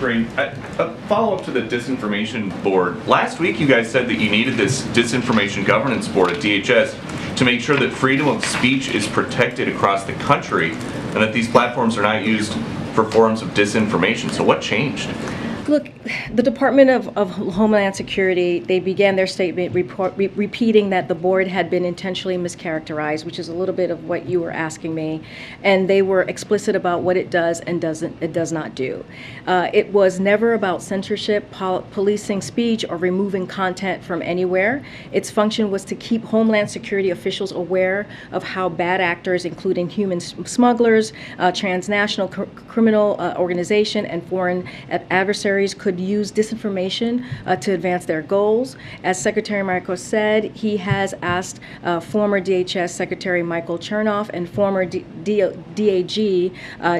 great. A follow-up to the Disinformation Board. Last week you guys said that you needed this Disinformation Governance Board at DHS to make sure that freedom of speech is protected across the country and that these platforms are not used for forms of disinformation. So what changed? Look, the Department of Homeland Security, they began their statement repeating that the board had been intentionally mischaracterized, which is a little bit of what you were asking me, and they were explicit about what it does and does not do. It was never about censorship, policing speech, or removing content from anywhere. Its function was to keep Homeland Security officials aware of how bad actors, including human smugglers, transnational criminal organization, and foreign adversaries could use disinformation to advance their goals. As Secretary Marcos said, he has asked former DHS Secretary Michael Chernoff and former DAG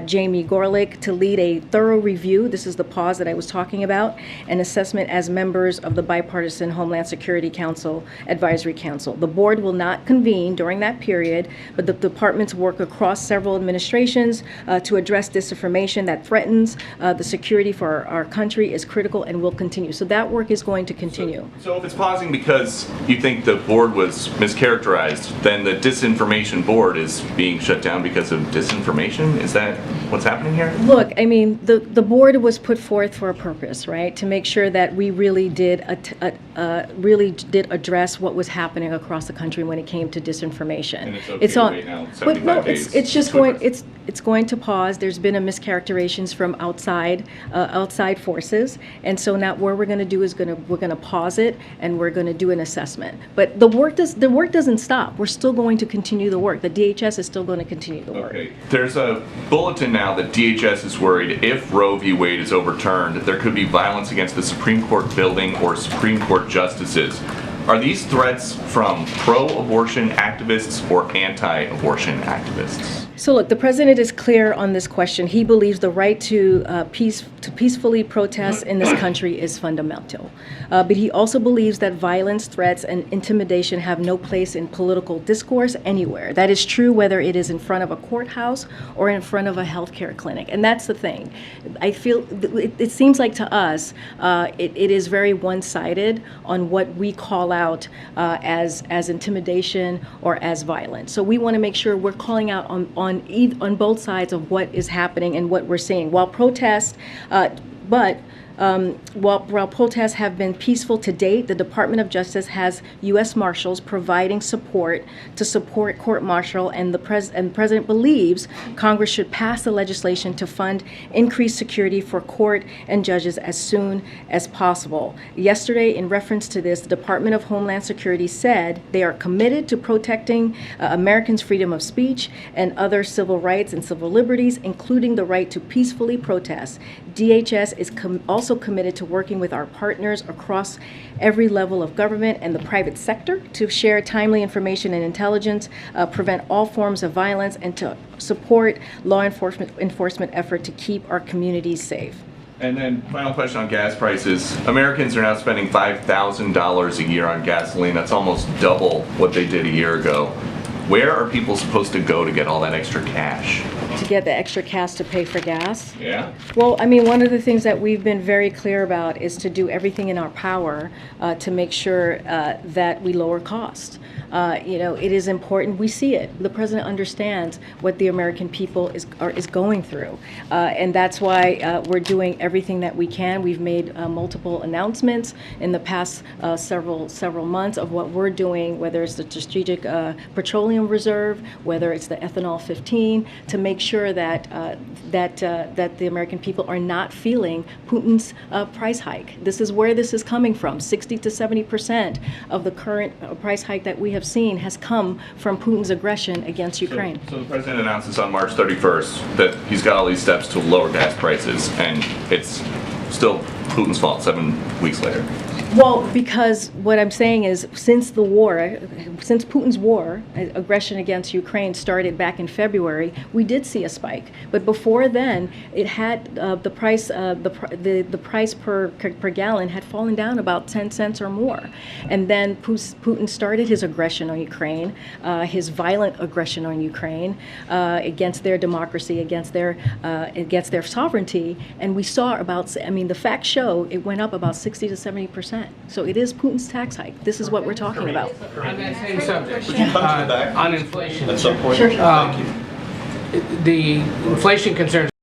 Jamie Gorelick to lead a thorough review. This is the pause that I was talking about, an assessment as members of the bipartisan Homeland Security Council Advisory Council. The board will not convene during that period, but the departments work across several administrations to address disinformation that threatens the security for our country is critical and will continue. So that work is going to continue. So if it's pausing because you think the board was mischaracterized, then the Disinformation Board is being shut down because of disinformation? Is that what's happening here? Look, I mean, the board was put forth for a purpose, right? To make sure that we really did address what was happening across the country when it came to disinformation. And it's okay right now, 75 days. It's just going. It's going to pause. There's been a mischaracterizations from outside forces, and so now what we're going to do is we're going to pause it and we're going to do an assessment. But the work doesn't stop. We're still going to continue the work. The DHS is still going to continue the work. Okay. There's a bulletin now that DHS is worried if Roe v. Wade is overturned, there could be violence against the Supreme Court building or Supreme Court justices. Are these threats from pro-abortion activists or anti-abortion activists? So look, the president is clear on this question. He believes the right to peacefully protest in this country is fundamental. But he also believes that violence, threats, and intimidation have no place in political discourse anywhere. That is true whether it is in front of a courthouse or in front of a healthcare clinic. And that's the thing. I feel it seems like to us it is very one-sided on what we call out as intimidation or as violence. So we want to make sure we're calling out on both sides of what is happening and what we're seeing. While protests, while protests have been peaceful to date, the Department of Justice has U.S. Marshals providing support court-martial, and the president believes Congress should pass the legislation to fund increased security for court and judges as soon as possible. Yesterday, in reference to this, the Department of Homeland Security said they are committed to protecting Americans' freedom of speech and other civil rights and civil liberties, including the right to peacefully protest. DHS is also committed to working with our partners across every level of government and the private sector to share timely information and intelligence, prevent all forms of violence, and to support law enforcement effort to keep our communities safe. And then final question on gas prices. Americans are now spending $5,000 a year on gasoline. That's almost double what they did a year ago. Where are people supposed to go to get all that extra cash? To get the extra cash to pay for gas? Yeah. Well, I mean, one of the things that we've been very clear about is to do everything in our power to make sure that we lower cost. It is important. We see it. The president understands what the American people is going through, and that's why we're doing everything that we can. We've made multiple announcements in the past several months of what we're doing, whether it's the Strategic Petroleum Reserve, whether it's the Ethanol 15, to make sure that the American people are not feeling Putin's price hike. This is where this is coming from. 60 to 70% of the current price hike that we have seen has come from Putin's aggression against Ukraine. So the president announces on March 31st that he's got all these steps to lower gas prices, and it's still Putin's fault 7 weeks later. Well, because what I'm saying is, since Putin's war, aggression against Ukraine started back in February, we did see a spike. But before then, it had the price per gallon had fallen down about 10 cents or more. And then Putin started his aggression on Ukraine, his violent aggression on Ukraine, against their democracy, against their sovereignty. And we saw the facts show it went up about 60 to 70%. So it is Putin's tax hike. This is what we're talking about. On that same subject, Would you come to the back on inflation, at some point? Sure. Thank you. the inflation concerns